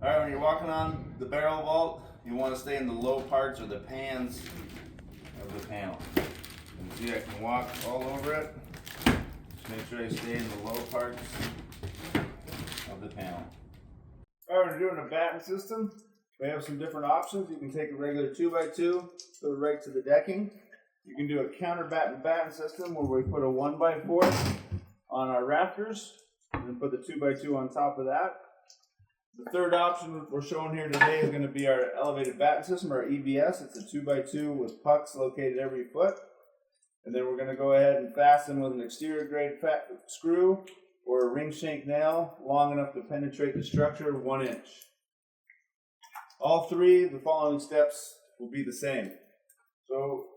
Alright, when you're walking on the barrel vault, you want to stay in the low parts or the pans of the panel. And see, I can walk all over it. Just make sure I stay in the low parts of the panel. Alright, when you're doing a batten system, we have some different options. You can take a regular 2x2, put it right to the decking. You can do a counter batten system where we put a 1x4 on our rafters and then put the 2x2 on top of that. The third option we're showing here today is going to be our elevated batten system, or EBS. It's a 2x2 with pucks located every foot. And then we're going to go ahead and fasten with an exterior grade screw or a ring shank nail long enough to penetrate the structure 1 inch. All three, the following steps will be the same. So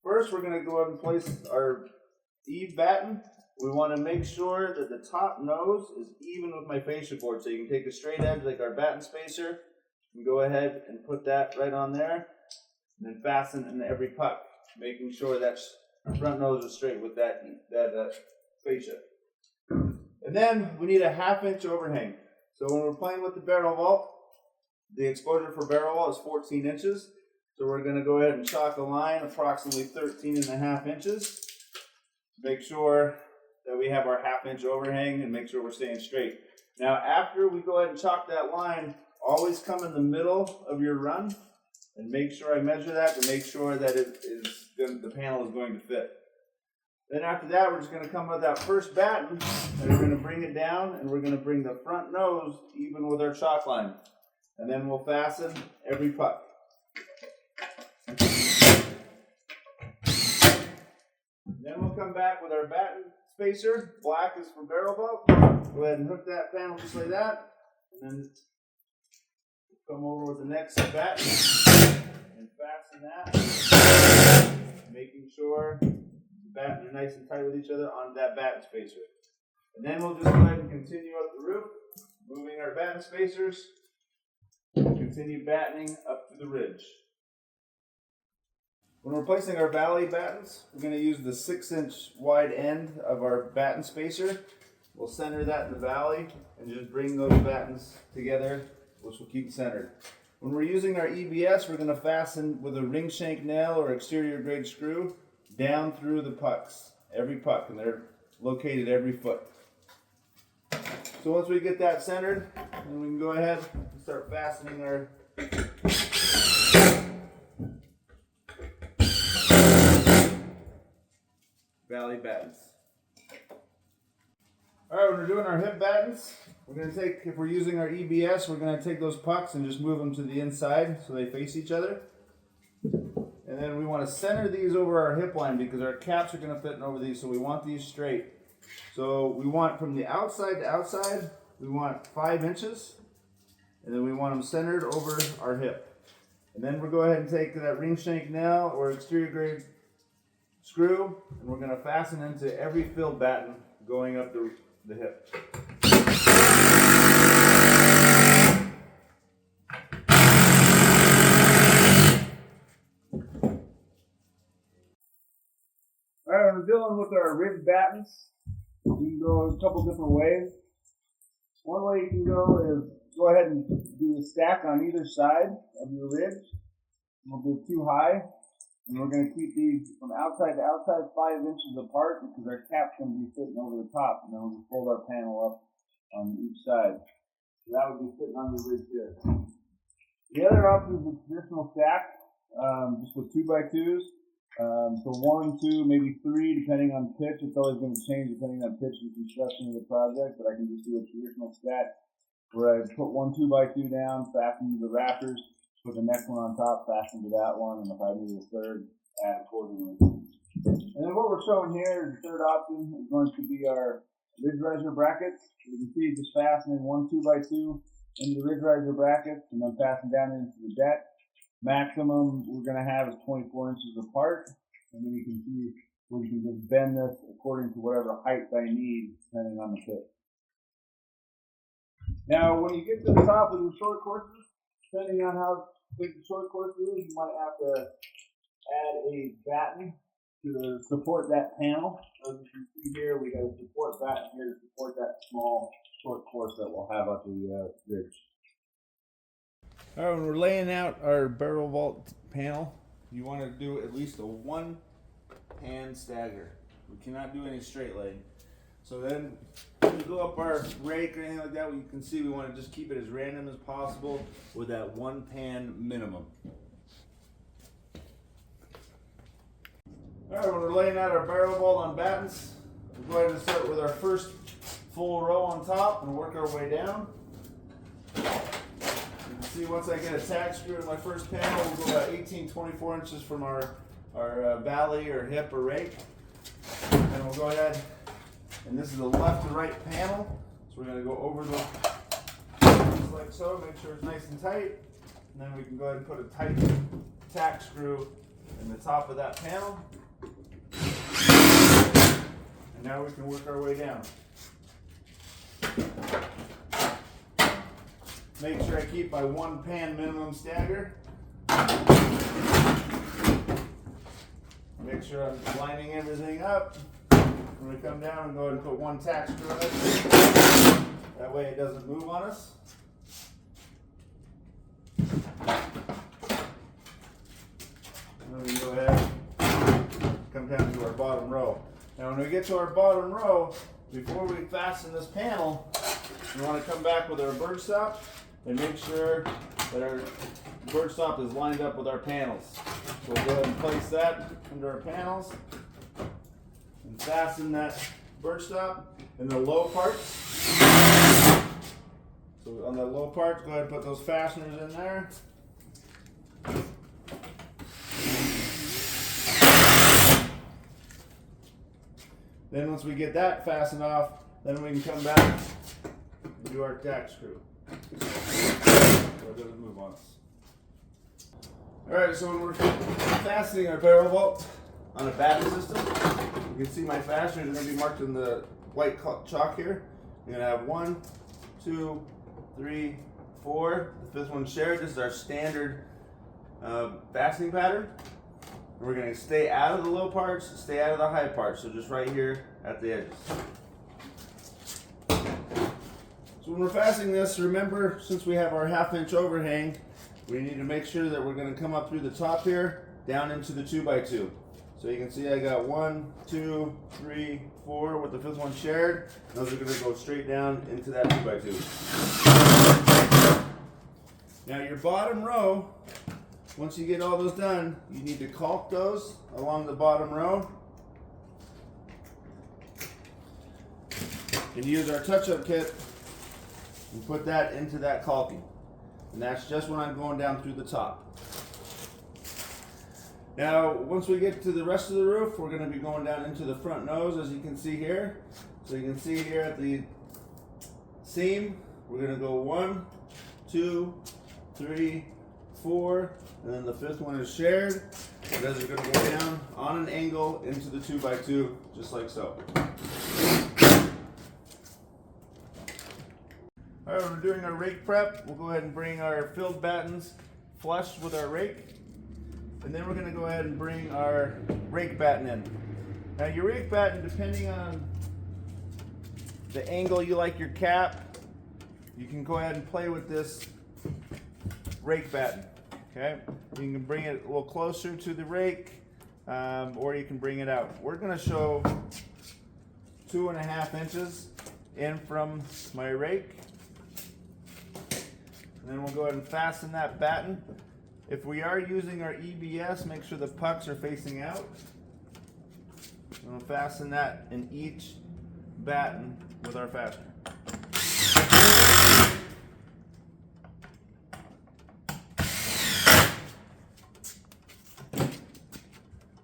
first we're going to go ahead and place our Eave batten. We want to make sure that the top nose is even with my fascia board. So you can take a straight edge like our batten spacer and go ahead and put that right on there and then fasten in every puck, making sure that our front nose is straight with that fascia. And then we need a 1/2 inch overhang. So when we're playing with the barrel vault, the exposure for barrel vault is 14 inches. So we're going to go ahead and chalk a line approximately 13.5 inches. Make sure that we have our 1/2 inch overhang and make sure we're staying straight. Now after we go ahead and chalk that line, always come in the middle of your run and make sure I measure that to make sure that the panel is going to fit. Then after that, we're just going to come with that first batten and we're going to bring it down and we're going to bring the front nose even with our chalk line. And then we'll fasten every puck. Then we'll come back with our batten spacer. Black is for barrel vault. Go ahead and hook that panel just like that. And then come over with the next batten and fasten that. Making sure the battens are nice and tight with each other on that batten spacer. And then we'll just go ahead and continue up the roof, moving our batten spacers. Continue battening up to the ridge. When we're placing our valley battens, we're going to use the 6-inch wide end of our batten spacer. We'll center that in the valley and just bring those battens together, which will keep centered. When we're using our EBS, we're going to fasten with a ring shank nail or exterior grade screw down through the pucks, every puck, and they're located every foot. So once we get that centered, then we can go ahead and start fastening our valley battens. Alright, when we're doing our hip battens, we're going to take, if we're using our EBS, we're going to take those pucks and just move them to the inside so they face each other. And then we want to center these over our hip line because our caps are going to fit in over these, so we want these straight. So we want from the outside to outside, we want 5 inches. And then we want them centered over our hip. And then we'll go ahead and take that ring shank nail or exterior grade screw, and we're going to fasten into every filled batten going up the hip. Alright, when we're dealing with our ridge battens, you can go a couple different ways. One way you can go is go ahead and do a stack on either side of your ridge. We'll do 2 high. And we're going to keep these from outside to outside 5 inches apart because our cap's going to be sitting over the top. And then we'll just fold our panel up on each side. So that would be sitting on your ridge here. The other option is a traditional stack, just with 2x2s. So 1, 2, maybe 3, depending on pitch. It's always going to change depending on pitch and construction of the project. But I can just do a traditional stack where I put 1 2x2 down, fasten to the rafters. Put the next one on top, fasten to that one, and if I need a third, add accordingly. And then what we're showing here is the third option is going to be our ridge riser brackets. You can see just fastening 1 2x2 into the ridge riser brackets and then fasten down into the deck. Maximum we're going to have is 24 inches apart, and then you can see we can just bend this according to whatever height I need, depending on the pitch. Now, when you get to the top of the short courses, depending on how big the short course is, you might have to add a batten to support that panel. As you can see here, we got a support batten here to support that small short course that we'll have up the ridge. All right, when we're laying out our barrel vault panel, you want to do at least a 1 pan stagger. We cannot do any straight laying. So then when we go up our rake or anything like that, you can see we want to just keep it as random as possible with that 1 pan minimum. All right, when we're laying out our barrel vault on battens, we'll go ahead and start with our first full row on top and work our way down. You can see once I get a tack screw in my first panel, we'll go about 18-24 inches from our valley or hip or rake. And we'll go ahead, and this is a left to right panel, so we're going to go over the, just like so, make sure it's nice and tight. And then we can go ahead and put a tight tack screw in the top of that panel. And now we can work our way down. Make sure I keep my 1 pan minimum stagger. Make sure I'm lining everything up. When we come down, and go ahead and put 1 tack screw in it. That way it doesn't move on us. And then we go ahead and come down to our bottom row. Now when we get to our bottom row, before we fasten this panel, we want to come back with our bird stop and make sure that our bird stop is lined up with our panels. So we'll go ahead and place that under our panels and fasten that bird stop in the low parts. So on the low parts, go ahead and put those fasteners in there. Then once we get that fastened off, then we can come back and do our tack screw. So it doesn't move on us. Alright, so when we're fastening our barrel vault on a Batten system, you can see my fasteners are going to be marked in the white chalk here. You're going to have 1, 2, 3, 4. The 5th one's shared. This is our standard fastening pattern. We're going to stay out of the low parts, stay out of the high parts, so just right here at the edges. So when we're fastening this, remember, since we have our 1/2 inch overhang, we need to make sure that we're going to come up through the top here, down into the 2x2. So you can see I got 1, 2, 3, 4 with the 5th one shared. Those are going to go straight down into that 2x2. Now your bottom row, once you get all those done, you need to caulk those along the bottom row. And use our touch-up kit and put that into that caulking. And that's just when I'm going down through the top. Now, once we get to the rest of the roof, we're going to be going down into the front nose, as you can see here. So you can see here at the seam, we're going to go 1, 2, 3, 4, and then the 5th one is shared. And those are going to go down on an angle into the 2x2, just like so. All right, we're doing our rake prep. We'll go ahead and bring our filled battens flush with our rake. And then we're going to go ahead and bring our rake batten in. Now your rake batten, depending on the angle you like your cap, you can go ahead and play with this rake batten. Okay, you can bring it a little closer to the rake, or you can bring it out. We're going to show 2.5 inches in from my rake. And then we'll go ahead and fasten that batten. If we are using our EBS, make sure the pucks are facing out. And we'll fasten that in each batten with our fastener.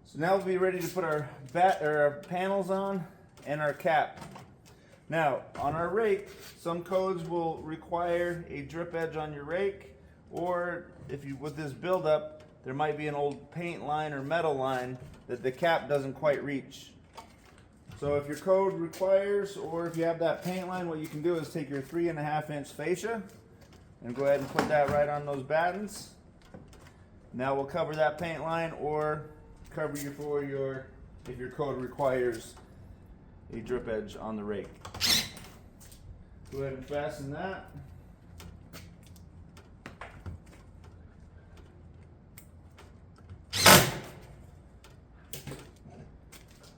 So now we'll be ready to put our panels on and our cap. Now, on our rake, some codes will require a drip edge on your rake, or if you, with this buildup, there might be an old paint line or metal line that the cap doesn't quite reach. So if your code requires, or if you have that paint line, what you can do is take your 3.5 inch fascia and go ahead and put that right on those battens. Now we'll cover that paint line, or cover you for your, if your code requires a drip edge on the rake. Go ahead and fasten that.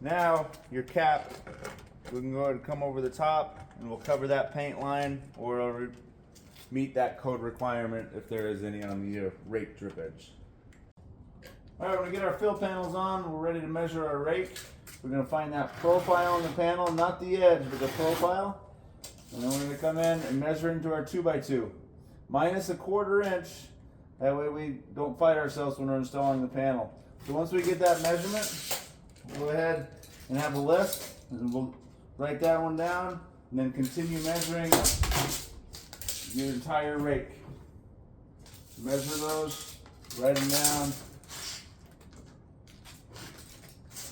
Now your cap, we can go ahead and come over the top and we'll cover that paint line, or it'll meet that code requirement if there is any on the rake drip edge. Alright, when we get our fill panels on, we're ready to measure our rake. We're going to find that profile on the panel, not the edge, but the profile. And then we're going to come in and measure into our 2x2. Minus a 1/4 inch. That way we don't fight ourselves when we're installing the panel. So once we get that measurement, we'll go ahead and have a list. And we'll write that one down. And then continue measuring your entire rake. Measure those, write them down.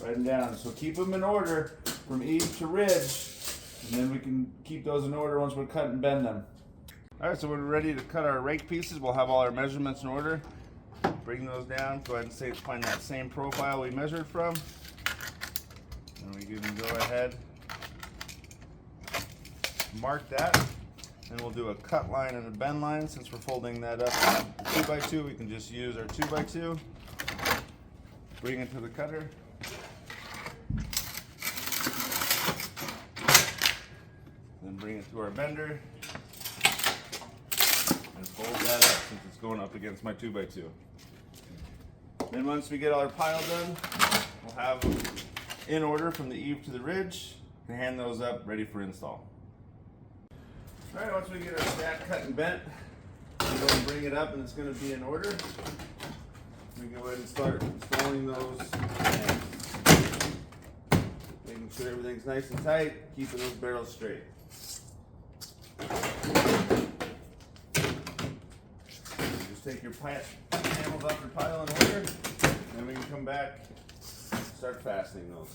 Write them down. So keep them in order from eave to ridge. And then we can keep those in order once we cut and bend them. Alright, so we're ready to cut our rake pieces. We'll have all our measurements in order. Bring those down. Go ahead and say find that same profile we measured from. And we can go ahead, mark that. And we'll do a cut line and a bend line. Since we're folding that up 2x2, we can just use our 2x2. Bring it to the cutter. Then bring it to our bender and fold that up since it's going up against my 2x2. Then once we get all our pile done, we'll have in order from the eave to the ridge and hand those up ready for install. Alright, once we get our stack cut and bent, we're going to bring it up and it's going to be in order. We go ahead and start installing those and making sure everything's nice and tight, keeping those barrels straight. Just take your panels off your pile in order, and then we can come back and start fastening those.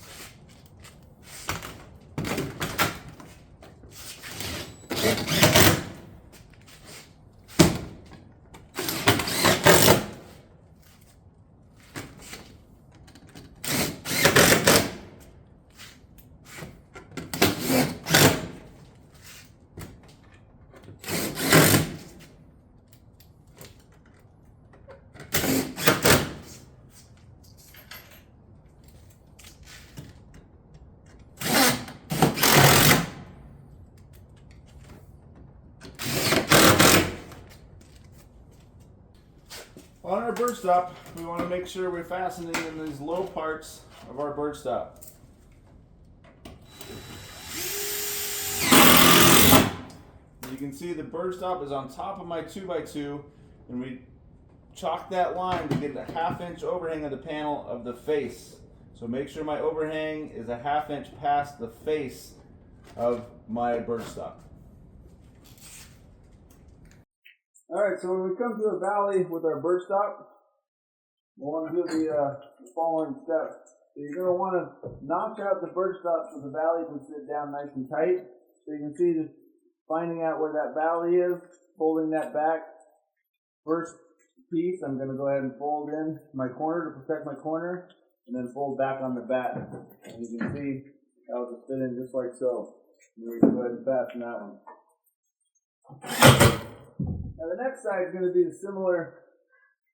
On our bird stop, we want to make sure we're fastening in these low parts of our bird stop. You can see the bird stop is on top of my 2x2, and we chalk that line to get a 1/2 inch overhang of the panel of the face. So make sure my overhang is a 1/2 inch past the face of my bird stop. Alright, so when we come to a valley with our bird stop, we'll want to do the following steps. So you're going to want to notch out the bird stop so the valley can sit down nice and tight. So you can see just finding out where that valley is, folding that back. First piece, I'm going to go ahead and fold in my corner to protect my corner, and then fold back on the batt. And you can see that'll just fit in just like so. And we can go ahead and fasten that one. Now the next side is going to be a similar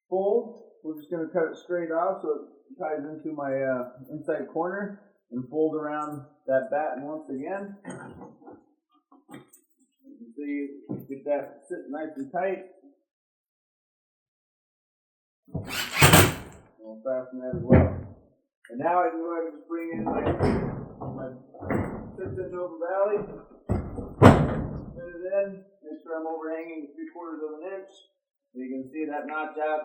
fold. We're just going to cut it straight off so it ties into my inside corner and fold around that batten once again. You can see, get that sitting nice and tight. We'll fasten that as well. And now I can go ahead and just bring in my 6-inch open valley. Fit it in. Make sure I'm overhanging 3/4 inch. So you can see that notch out.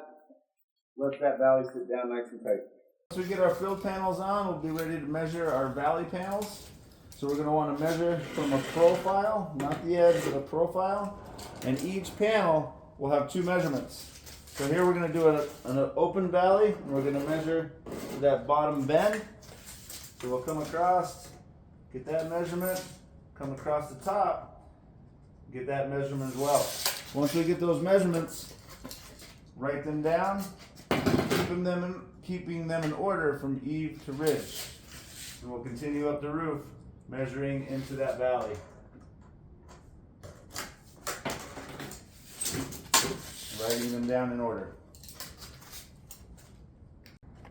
Let that valley sit down nice and tight. Once we get our fill panels on, we'll be ready to measure our valley panels. So we're going to want to measure from a profile, not the edge, but a profile. And each panel will have 2 measurements. So here we're going to do an open valley, and we're going to measure that bottom bend. So we'll come across, get that measurement, come across the top, get that measurement as well. Once we get those measurements, write them down, keeping them in order from eave to ridge. And we'll continue up the roof, measuring into that valley. Writing them down in order.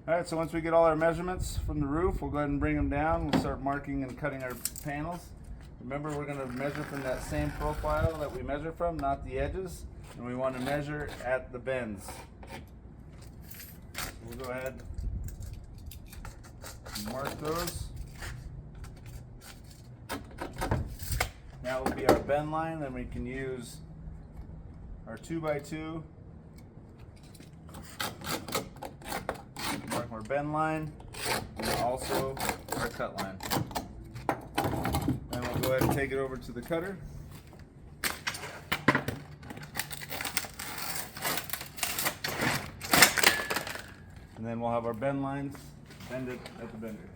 Alright, so once we get all our measurements from the roof, we'll go ahead and bring them down. We'll start marking and cutting our panels. Remember, we're going to measure from that same profile that we measured from, not the edges. And we want to measure at the bends. We'll go ahead and mark those. Now will be our bend line, then we can use our 2x2. Mark our bend line, and also our cut line. Then we'll go ahead and take it over to the cutter. And then we'll have our bend lines bended at the bender.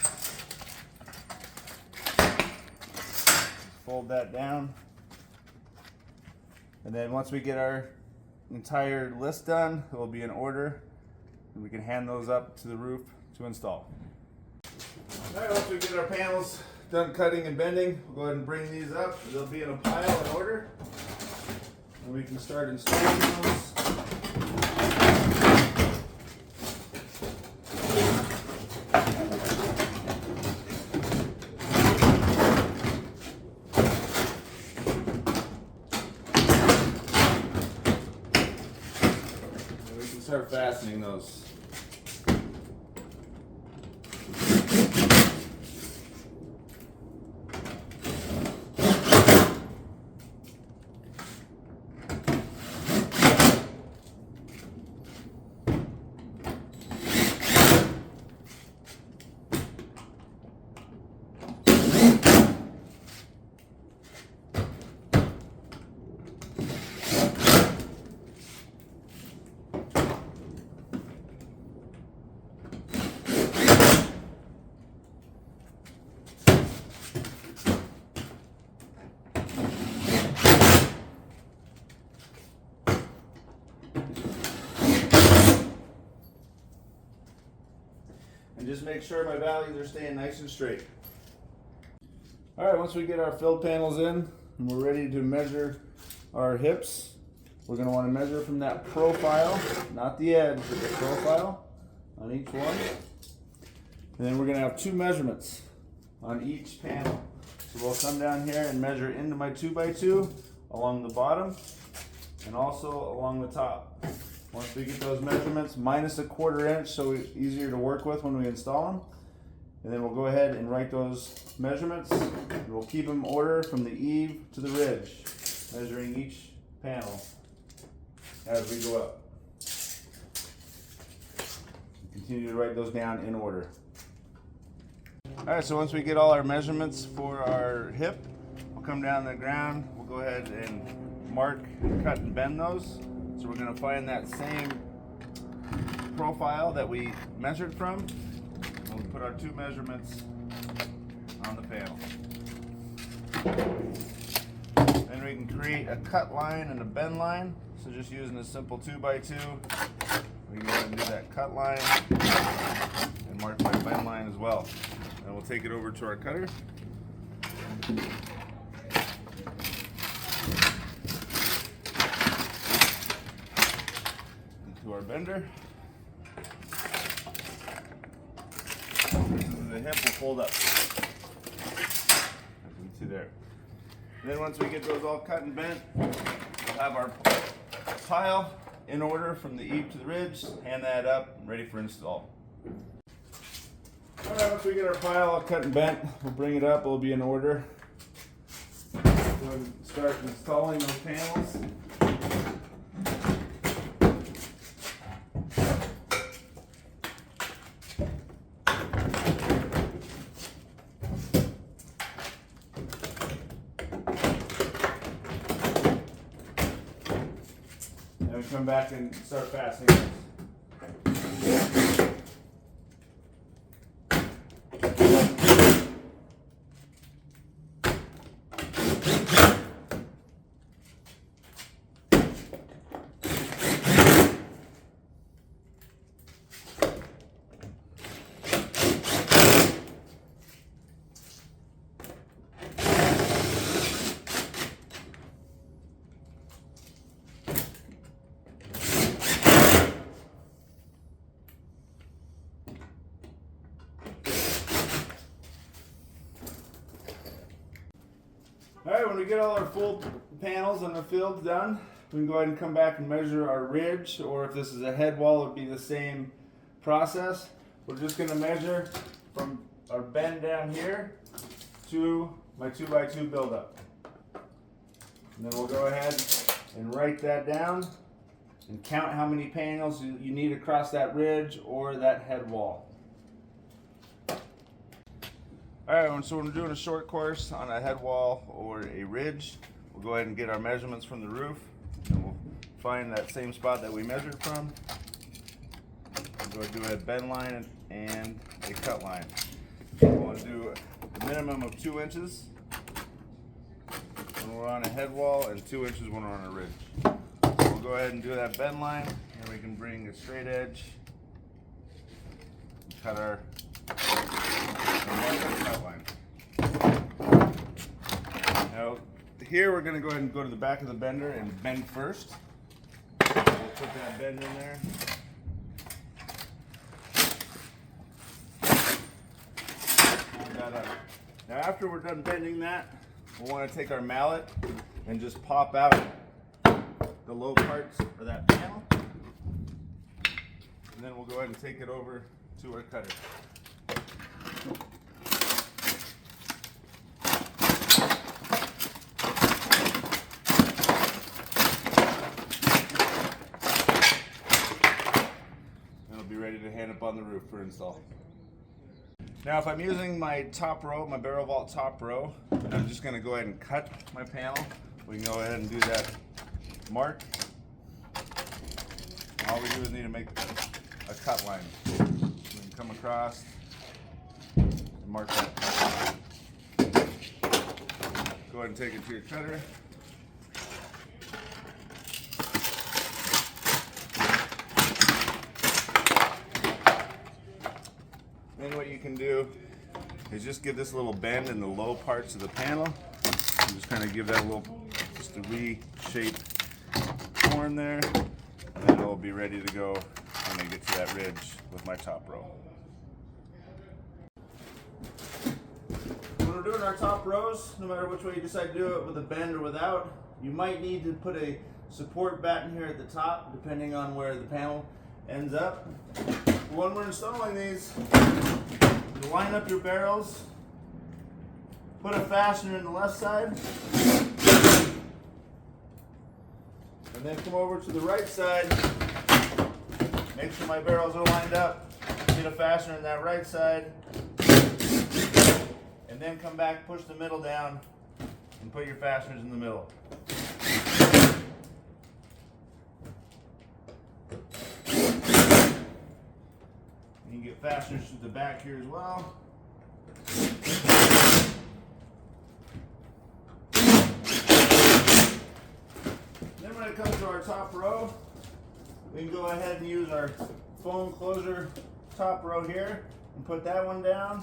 Fold that down. And then once we get our entire list done, it will be in order. And we can hand those up to the roof to install. Alright, once we get our panels done cutting and bending, we'll go ahead and bring these up. They'll be in a pile in order. And we can start installing those. Start fastening those. And just make sure my values are staying nice and straight. Alright, once we get our filled panels in and we're ready to measure our hips, we're going to want to measure from that profile, not the edge, but the profile on each one. And then we're going to have two measurements on each panel. So we'll come down here and measure into my 2x2 along the bottom and also along the top. Once we get those measurements, minus a 1/4 inch, so easier to work with when we install them. And then we'll go ahead and write those measurements. And we'll keep them in order from the eave to the ridge, measuring each panel as we go up. Continue to write those down in order. Alright, so once we get all our measurements for our hip, we'll come down to the ground. We'll go ahead and mark, cut, and bend those. So we're going to find that same profile that we measured from. We'll put our two measurements on the panel. Then we can create a cut line and a bend line. So just using a simple 2x2, we can go ahead and do that cut line and mark my bend line as well. And we'll take it over to our cutter. Our bender. This is the hip will fold up. As you can see there. And then once we get those all cut and bent, we'll have our pile in order from the eave to the ridge, hand that up, ready for install. Alright, once we get our pile all cut and bent, we'll bring it up, it'll be in order. Go ahead and start installing those panels. Come back and start fastening. get all our full panels and the fields done, we can go ahead and come back and measure our ridge, or if this is a head wall, it would be the same process. We're just going to measure from our bend down here to my 2x2 buildup. And then we'll go ahead and write that down and count how many panels you need across that ridge or that head wall. Alright, so we're doing a short course on a head wall or a ridge. We'll go ahead and get our measurements from the roof, and we'll find that same spot that we measured from. We'll go ahead and do a bend line and a cut line. We want to do a minimum of 2 inches when we're on a head wall and 2 inches when we're on a ridge. So we'll go ahead and do that bend line, and we can bring a straight edge, cut our cut line. Now here we're going to go ahead and go to the back of the bender and bend first. So we'll put that bend in there. That up. Now after we're done bending that, we'll want to take our mallet and just pop out the low parts of that panel. And then we'll go ahead and take it over to our cutter. Ready to hand up on the roof for install. Now if I'm using my top row, my barrel vault top row, and I'm just going to go ahead and cut my panel, we can go ahead and do that mark. All we do is need to make a cut line. We can come across and mark that cut line. Go ahead and take it to your cutter. Then what you can do is just give this a little bend in the low parts of the panel. And just kind of give that a little, just a V-shaped form there. And then it'll be ready to go when I get to that ridge with my top row. When we're doing our top rows, no matter which way you decide to do it, with a bend or without, you might need to put a support batten here at the top, depending on where the panel ends up. When we're installing these, you line up your barrels, put a fastener in the left side, and then come over to the right side, make sure my barrels are lined up, get a fastener in that right side, and then come back, push the middle down, and put your fasteners in the middle. You can get fasteners to the back here as well. Then when it comes to our top row, we can go ahead and use our foam closure top row here and put that one down.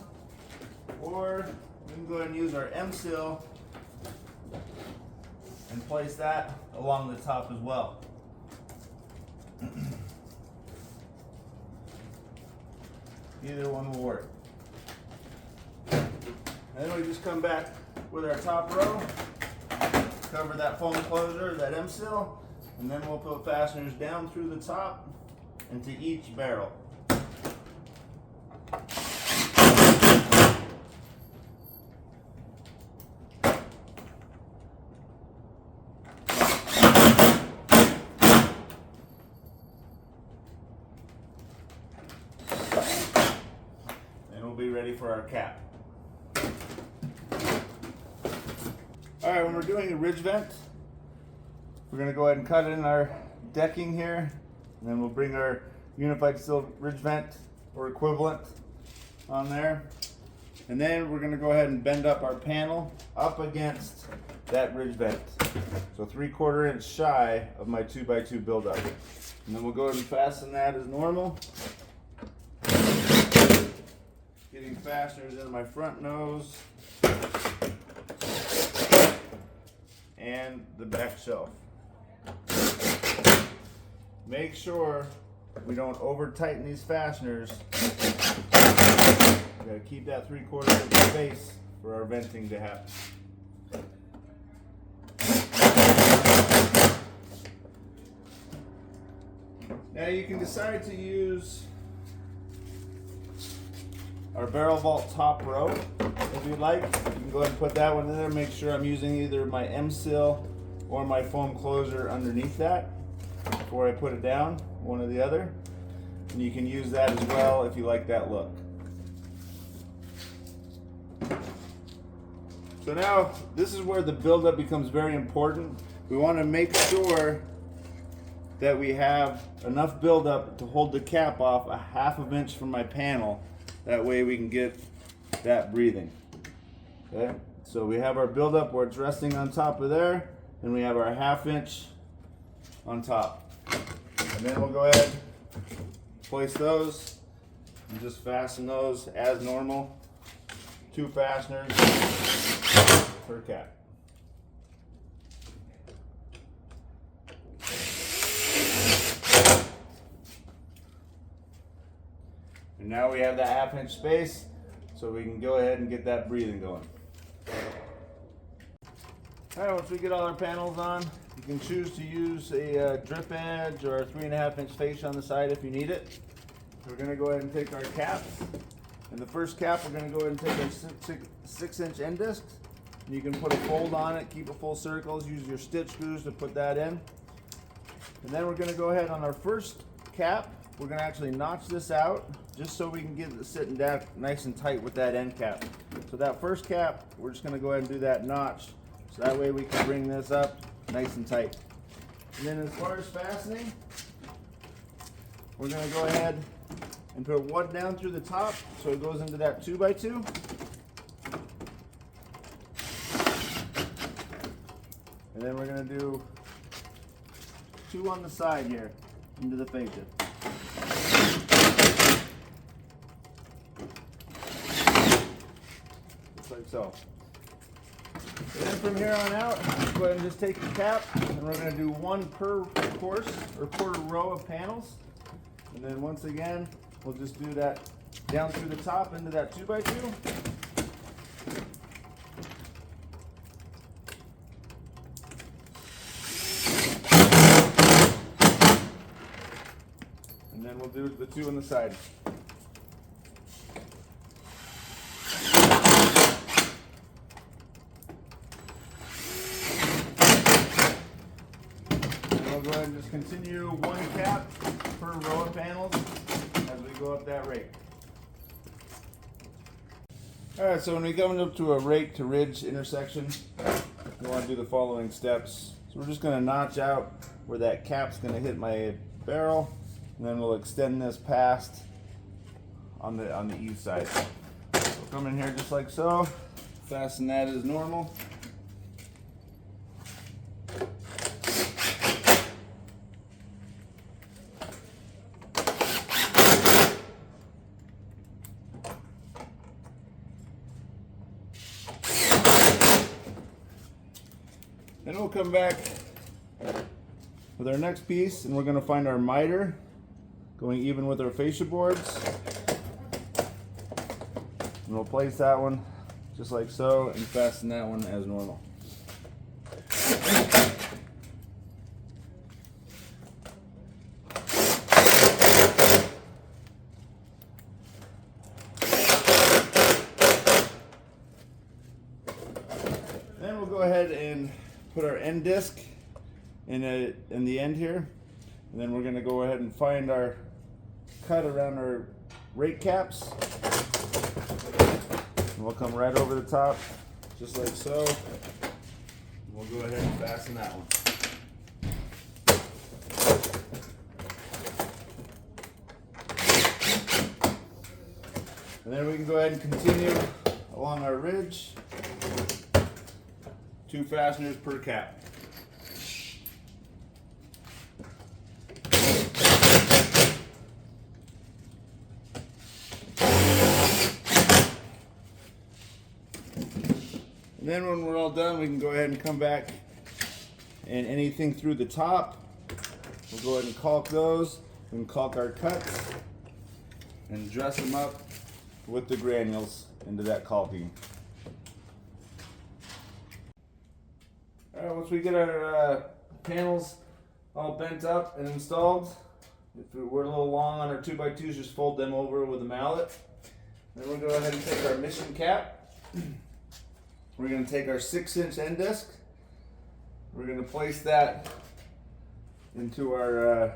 Or we can go ahead and use our M-seal and place that along the top as well. Either one will work. And then we just come back with our top row, cover that foam closure, that M-seal, and then we'll put fasteners down through the top into each barrel. Be ready for our cap. Alright, when we're doing a ridge vent, we're going to go ahead and cut in our decking here, and then we'll bring our unified steel ridge vent or equivalent on there, and then we're going to go ahead and bend up our panel up against that ridge vent, so 3/4 inch shy of my 2x2 buildup, and then we'll go ahead and fasten that as normal. Getting fasteners into my front nose and the back shelf. Make sure we don't over tighten these fasteners. We gotta keep that 3/4 inch space for our venting to happen. Now you can decide to use our barrel vault top row if you'd like. You can go ahead and put that one in there. Make sure I'm using either my M-seal or my foam closer underneath that before I put it down, one or the other. And you can use that as well if you like that look. So now this is where the buildup becomes very important. We want to make sure that we have enough buildup to hold the cap off a 1/2 inch from my panel. That way we can get that breathing. Okay, so we have our buildup where it's resting on top of there, and we have our 1/2 inch on top. And then we'll go ahead, place those, and just fasten those as normal. 2 fasteners per cap. And now we have that 1/2 inch space, so we can go ahead and get that breathing going. Alright, once we get all our panels on, you can choose to use a drip edge or a 3.5 inch fascia on the side if you need it. We're going to go ahead and take our caps. And the first cap, we're going to go ahead and take our 6 inch end disc. You can put a fold on it, keep it full circles, use your stitch screws to put that in. And then we're going to go ahead on our first cap, we're going to actually notch this out just so we can get it sitting down nice and tight with that end cap. So that first cap, we're just going to go ahead and do that notch so that way we can bring this up nice and tight. And then as far as fastening, we're going to go ahead and put one down through the top so it goes into that 2x2. And then we're going to do 2 on the side here into the fascia. Just like so. And then from here on out, go ahead and just take the cap, and we're going to do 1 per course or per row of panels. And then once again, we'll just do that down through the top into that 2x2. And then we'll do the 2 on the side. And we'll go ahead and just continue 1 cap per row of panels as we go up that rake. Alright, so when we come up to a rake-to-ridge intersection, we want to do the following steps. So we're just going to notch out where that cap's going to hit my barrel, and then we'll extend this past on the Eave side. We'll come in here just like so, fasten that as normal. Then we'll come back with our next piece, and we're going to find our miter going even with our fascia boards. And we'll place that one just like so and fasten that one as normal. Then we'll go ahead and put our end disc in the end here, and then we're going to go ahead and find our cut around our rake caps, and we'll come right over the top just like so. We'll go ahead and fasten that one. And then we can go ahead and continue along our ridge. 2 fasteners per cap. And then when we're all done, we can go ahead and come back, and anything through the top, we'll go ahead and caulk those, and caulk our cuts, and dress them up with the granules into that caulking. Alright, once we get our panels all bent up and installed, If we're a little long on our 2x2s, just fold them over with a mallet. Then we'll go ahead and take our mission cap. We're going to take our 6-inch end disc. We're going to place that into our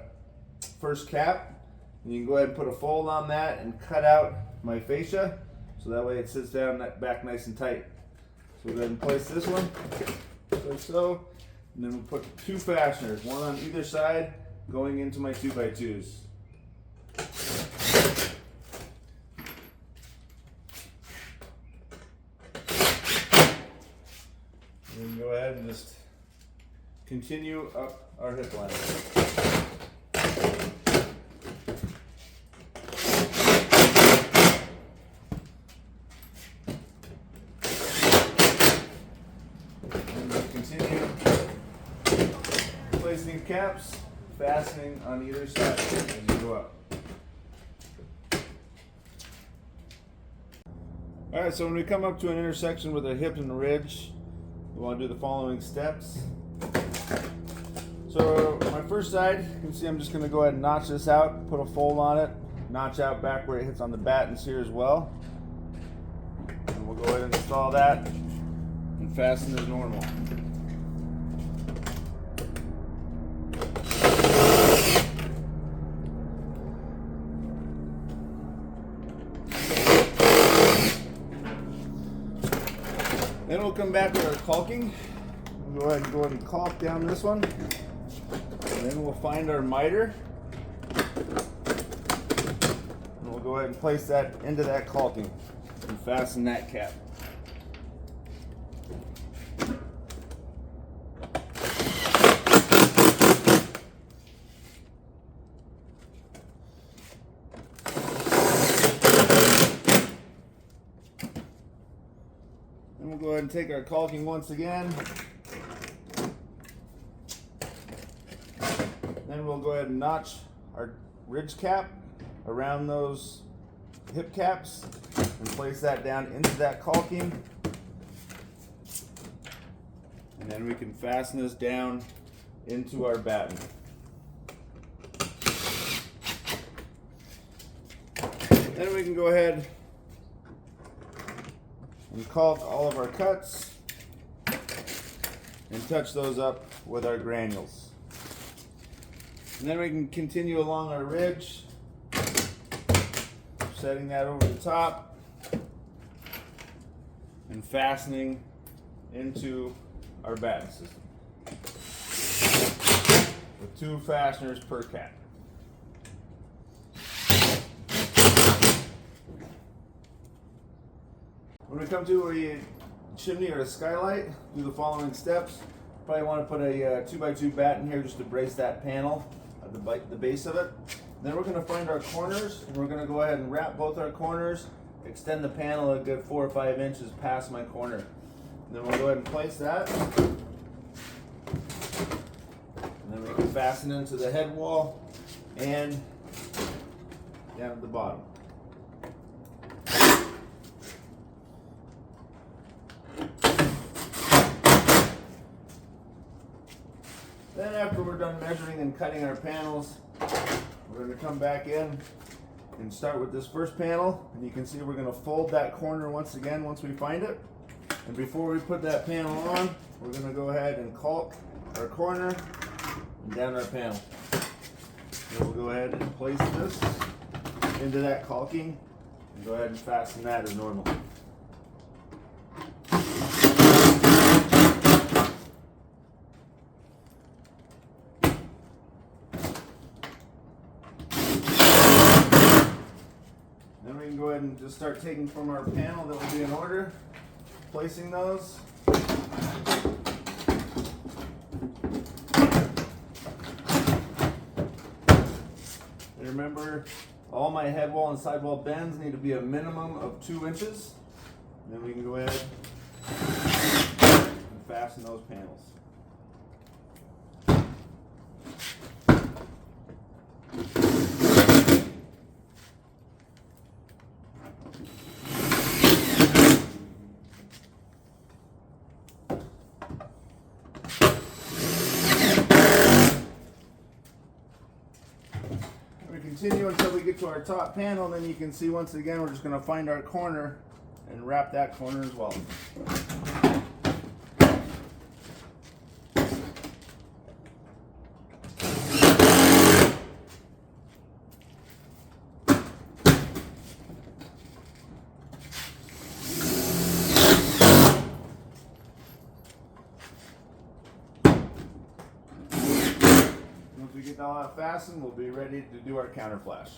first cap. And you can go ahead and put a fold on that and cut out my fascia, so that way it sits down back nice and tight. So we'll go ahead and place this one, like so. And then we'll put 2 fasteners, one on either side, going into my 2x2s. And then go ahead and just continue up our hip line. And we'll continue placing caps, fastening on either side as you go up. Alright, so when we come up to an intersection with a hip and a ridge, we want to do the following steps. So my first side, you can see I'm just going to go ahead and notch this out, put a fold on it, notch out back where it hits on the battens here as well. And we'll go ahead and install that and fasten as normal. Then we'll come back with our caulking. We'll go ahead and caulk down this one. And then we'll find our miter. And we'll go ahead and place that into that caulking and fasten that cap. Then we'll go ahead and take our caulking once again. Then we'll go ahead and notch our ridge cap around those hip caps and place that down into that caulking. And then we can fasten this down into our batten. Then we can go ahead and caulk all of our cuts and touch those up with our granules. And then we can continue along our ridge, setting that over the top and fastening into our batten system with 2 fasteners per cap. When we come to a chimney or a skylight, do the following steps. Probably want to put a 2x2 batten here just to brace that panel at the base of it. Then we're going to find our corners, and we're going to go ahead and wrap both our corners, extend the panel a good 4 or 5 inches past my corner. And then we'll go ahead and place that. And then we can fasten into the head wall and down at the bottom. Then after we're done measuring and cutting our panels, we're going to come back in and start with this first panel. And you can see we're going to fold that corner once again once we find it. And before we put that panel on, we're going to go ahead and caulk our corner and down our panel. Then we'll go ahead and place this into that caulking and go ahead and fasten that as normal. Then we can go ahead and just start taking from our panel that will be in order, placing those. And remember, all my head wall and sidewall bends need to be a minimum of 2 inches. And then we can go ahead and fasten those panels. continue until we get to our top panel, and then you can see once again we're just going to find our corner and wrap that corner as well. Once we get all that fastened, we'll be ready to do our counter flash.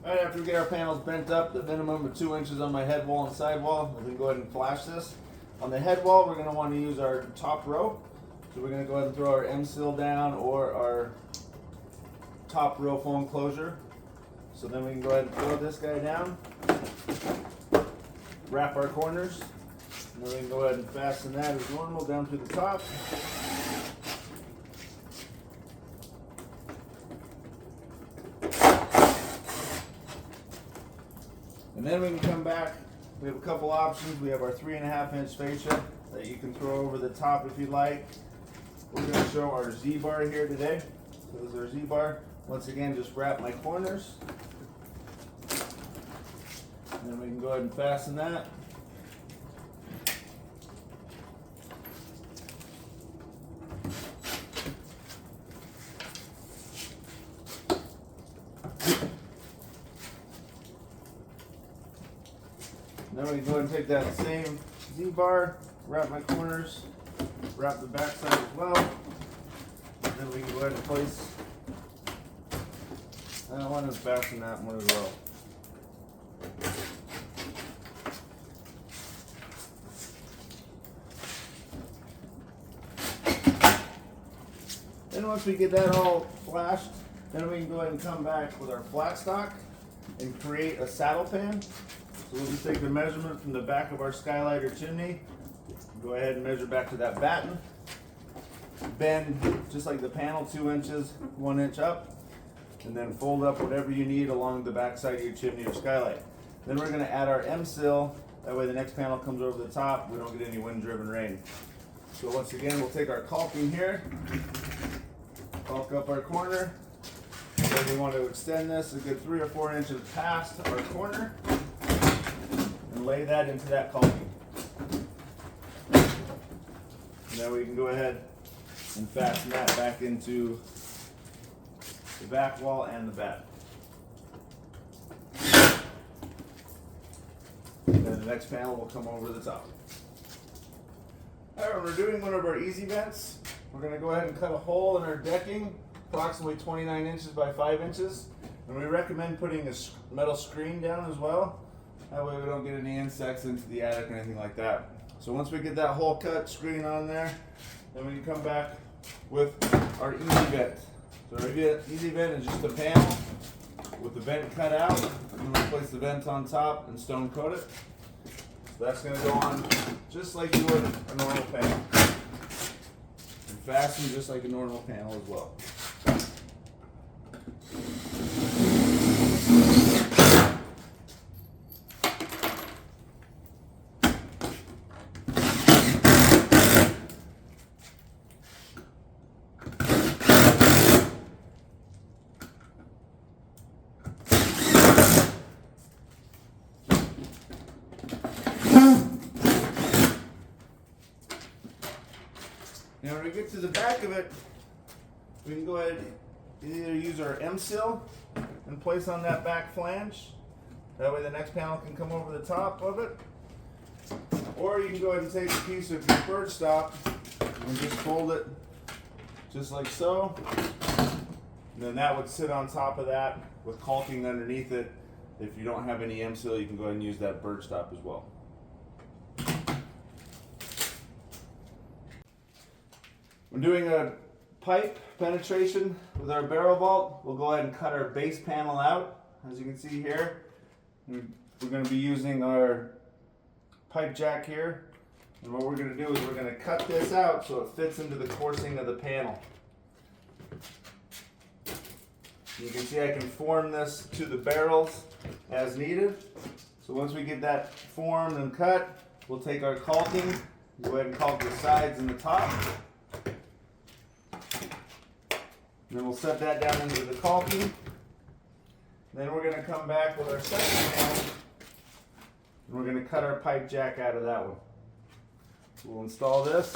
Alright, after we get our panels bent up, the minimum of 2 inches on my head wall and side wall, we can go ahead and flash this. On the head wall, we're going to want to use our top row. So we're going to go ahead and throw our M-seal down or our top row foam closure. So then we can go ahead and throw this guy down, wrap our corners, and then we can go ahead and fasten that as normal down to the top. And then we can come back. We have a couple options. We have our 3.5 inch fascia that you can throw over the top if you like. We're going to show our Z-bar here today. So this is our Z-bar. Once again, just wrap my corners. And then we can go ahead and fasten that. Then we can go ahead and take that same Z-bar, wrap my corners, wrap the back side as well. And then we can go ahead and place, I want to fasten that one as well. Then once we get that all flashed, then we can go ahead and come back with our flat stock and create a saddle pan. So we'll just take the measurement from the back of our skylight or chimney, go ahead and measure back to that batten, bend just like the panel 2 inches, 1 inch up, and then fold up whatever you need along the back side of your chimney or skylight. Then we're going to add our M-seal, that way the next panel comes over the top, we don't get any wind-driven rain. So once again, we'll take our caulking here, caulk up our corner, then we want to extend this a good 3 or 4 inches past our corner, and lay that into that caulking. And then we can go ahead and fasten that back into the back wall and the back. And then the next panel will come over the top. Alright, when we're doing one of our easy vents, we're going to go ahead and cut a hole in our decking, approximately 29 inches by 5 inches. And we recommend putting a metal screen down as well. That way we don't get any insects into the attic or anything like that. So once we get that hole cut, screen on there, then we can come back with our easy vent. So our easy vent is just a panel with the vent cut out. I'm going to place the vent on top and stone coat it. So that's going to go on just like you would a normal panel. And fasten just like a normal panel as well. Now when we get to the back of it, we can go ahead and either use our M-seal and place on that back flange. That way the next panel can come over the top of it. Or you can go ahead and take a piece of your bird stop and just fold it just like so. And then that would sit on top of that with caulking underneath it. If you don't have any M-seal, you can go ahead and use that bird stop as well. When doing a pipe penetration with our barrel vault, we'll go ahead and cut our base panel out. As you can see here, we're going to be using our pipe jack here. And what we're going to do is we're going to cut this out so it fits into the coursing of the panel. You can see I can form this to the barrels as needed. So once we get that formed and cut, we'll take our caulking, go ahead and caulk the sides and the top. And then we'll set that down into the caulking. Then we're going to come back with our second panel, and we're going to cut our pipe jack out of that one. We'll install this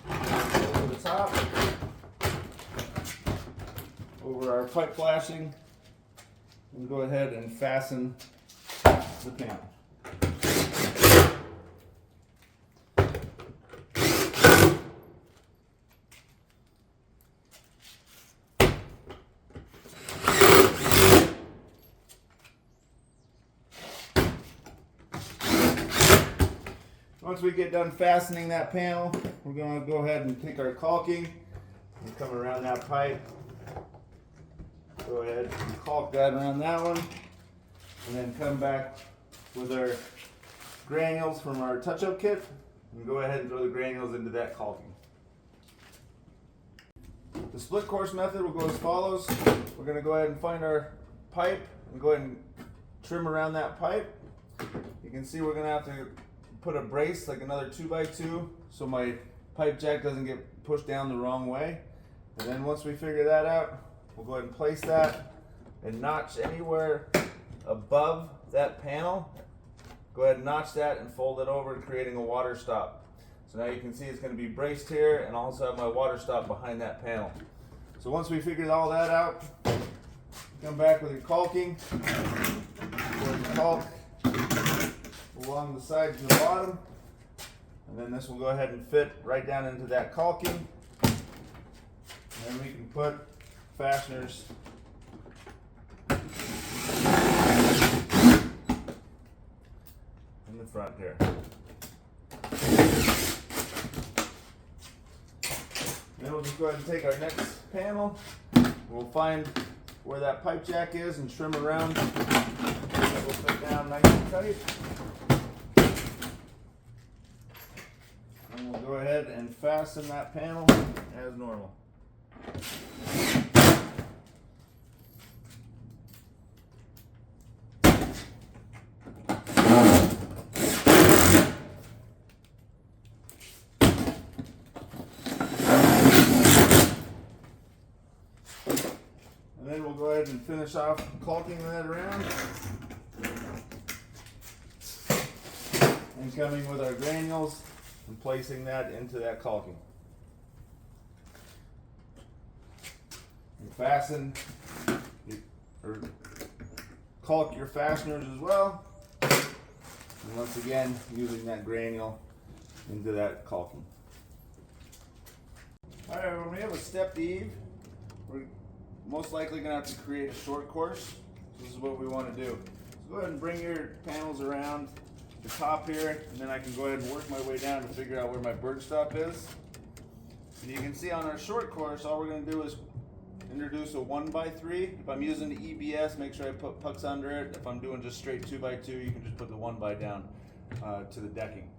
over the top, over our pipe flashing, and go ahead and fasten the panel. Once we get done fastening that panel, we're going to go ahead and take our caulking and come around that pipe. Go ahead and caulk that around that one, and then come back with our granules from our touch-up kit and go ahead and throw the granules into that caulking. The split course method will go as follows. We're going to go ahead and find our pipe and go ahead and trim around that pipe. You can see we're going to have to put a brace, like another 2x2, so my pipe jack doesn't get pushed down the wrong way. And then once we figure that out, we'll go ahead and place that and notch anywhere above that panel. Go ahead and notch that and fold it over, creating a water stop. So now you can see it's going to be braced here, and also have my water stop behind that panel. So once we figured all that out, come back with your caulking. Go ahead and caulk along the sides and the bottom, and then this will go ahead and fit right down into that caulking, and then we can put fasteners in the front here. Then we'll just go ahead and take our next panel, we'll find where that pipe jack is and trim around. We'll fit down nice and tight. And we'll go ahead and fasten that panel as normal. And then we'll go ahead and finish off caulking that around. And coming with our granules and placing that into that caulking. And fasten or caulk your fasteners as well. And once again, using that granule into that caulking. Alright, when we have a stepped eave, we're most likely going to have to create a short course. This is what we want to do. So go ahead and bring your panels around the top here, and then I can go ahead and work my way down to figure out where my bird stop is. And you can see on our short course, all we're going to do is introduce a 1x3. If I'm using the EBS, make sure I put pucks under it. If I'm doing just straight 2x2, you can just put the 1x down to the decking.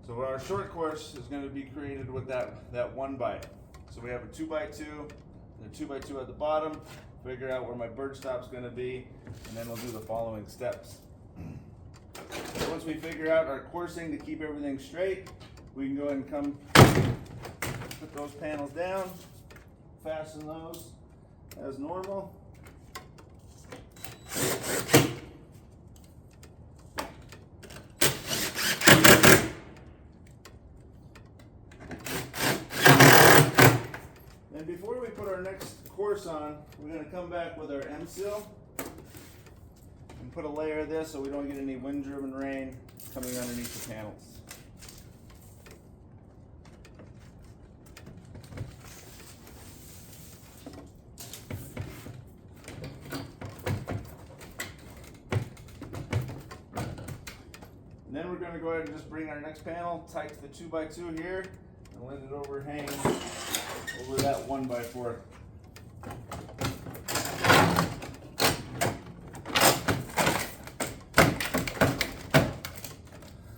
So our short course is going to be created with that 1x. So we have a 2x2 and a 2x2 at the bottom. Figure out where my bird stop is going to be, and then we'll do the following steps. So once we figure out our coursing to keep everything straight, we can go ahead and come put those panels down, fasten those as normal. And before we put our next course on, we're going to come back with our M-seal and put a layer of this so we don't get any wind-driven rain coming underneath the panels. And then we're going to go ahead and just bring our next panel tight to the 2x2 here and let it overhang over that 1x4.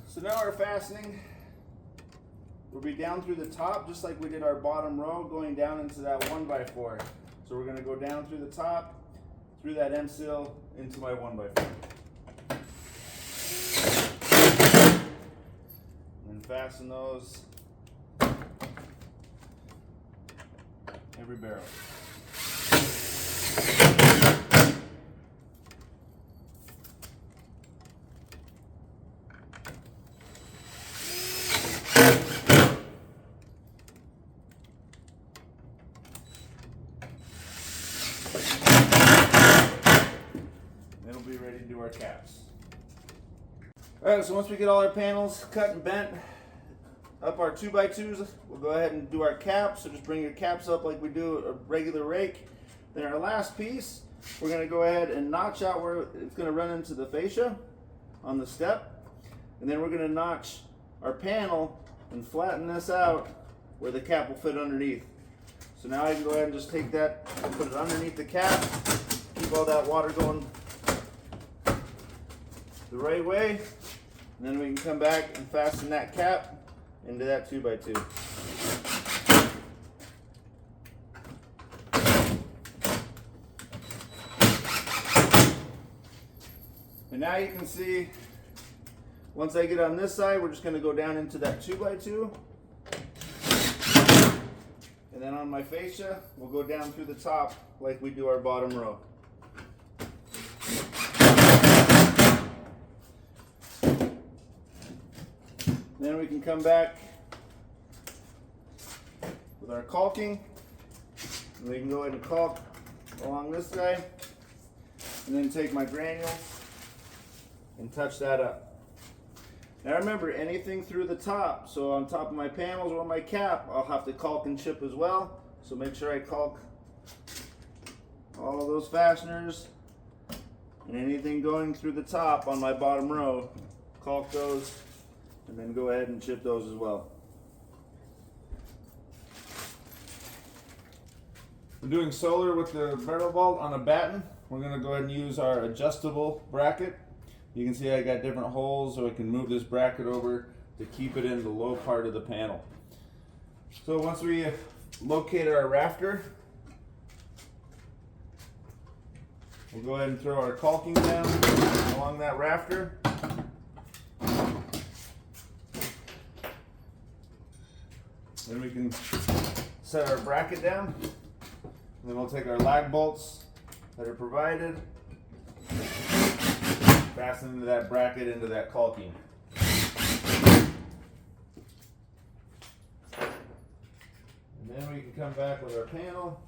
So now our fastening will be down through the top, just like we did our bottom row, going down into that 1x4. So we're going to go down through the top, through that M-seal, into my 1x4. And fasten those every barrel. It'll be ready to do our caps. Alright, so once we get all our panels cut and bent up our 2x2s, we'll go ahead and do our caps. So just bring your caps up like we do a regular rake. Then our last piece, we're going to go ahead and notch out where it's going to run into the fascia on the step. And then we're going to notch our panel and flatten this out where the cap will fit underneath. So now I can go ahead and just take that and put it underneath the cap, keep all that water going the right way, and then we can come back and fasten that cap into that 2x2. And now you can see, once I get on this side, we're just going to go down into that 2x2. And then on my fascia, we'll go down through the top like we do our bottom row. Then we can come back with our caulking. And we can go ahead and caulk along this side. And then take my granules and touch that up. Now remember, anything through the top, so on top of my panels or my cap, I'll have to caulk and chip as well. So make sure I caulk all of those fasteners and anything going through the top on my bottom row, caulk those, and then go ahead and chip those as well. We're doing solar with the barrel vault on a batten. We're going to go ahead and use our adjustable bracket. You can see I got different holes so I can move this bracket over to keep it in the low part of the panel. So once we located our rafter, we'll go ahead and throw our caulking down along that rafter. Then we can set our bracket down. And then we'll take our lag bolts that are provided, fasten into that bracket into that caulking. And then we can come back with our panel.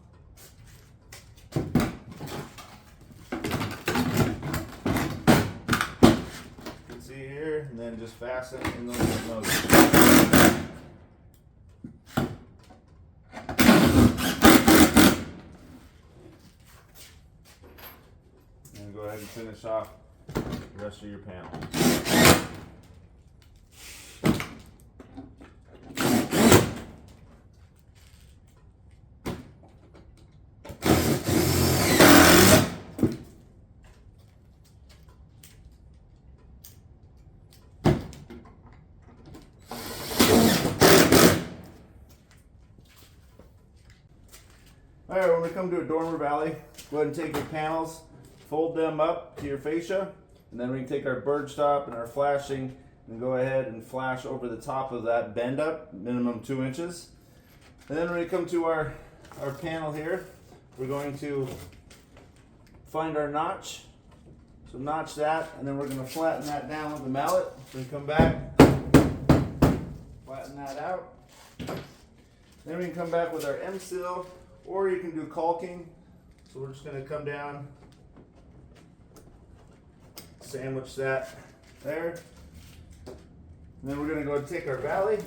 You can see here, and then just fasten in those noses. And go ahead and finish off the rest of your panel. Alright, when we come to a dormer valley, go ahead and take your panels, fold them up to your fascia, and then we can take our bird stop and our flashing and go ahead and flash over the top of that bend up, minimum 2 inches. And then when we come to our panel here, we're going to find our notch. So notch that, and then we're going to flatten that down with the mallet. So we come back, flatten that out. Then we can come back with our M-seal, or you can do caulking. So we're just going to come down, sandwich that there. And then we're going to go and take our valley.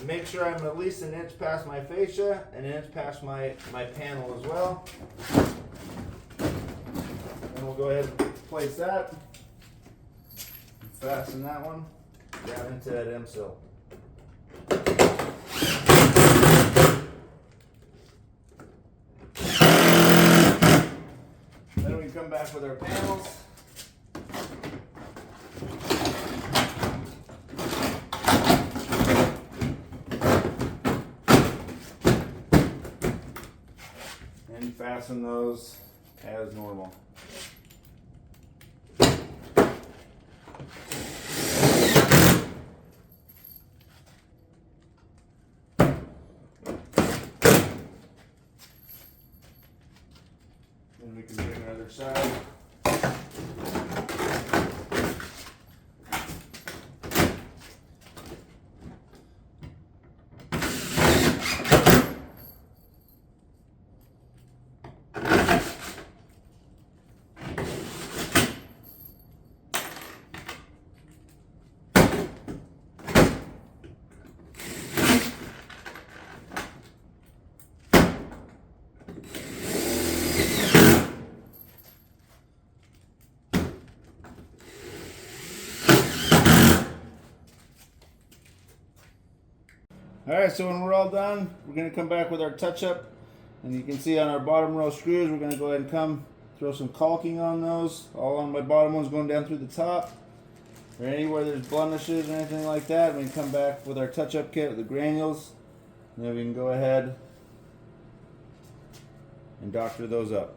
Make sure I'm at least an inch past my fascia and an inch past my panel as well. And we'll go ahead and place that. Fasten that one down into that M-seal. Then we come back with our panels. And fasten those as normal. side. Alright, so when we're all done, we're going to come back with our touch-up. And you can see on our bottom row screws, we're going to go ahead and throw some caulking on those. All on my bottom ones going down through the top. Or anywhere there's blemishes or anything like that. We can come back with our touch-up kit with the granules. And then we can go ahead and doctor those up.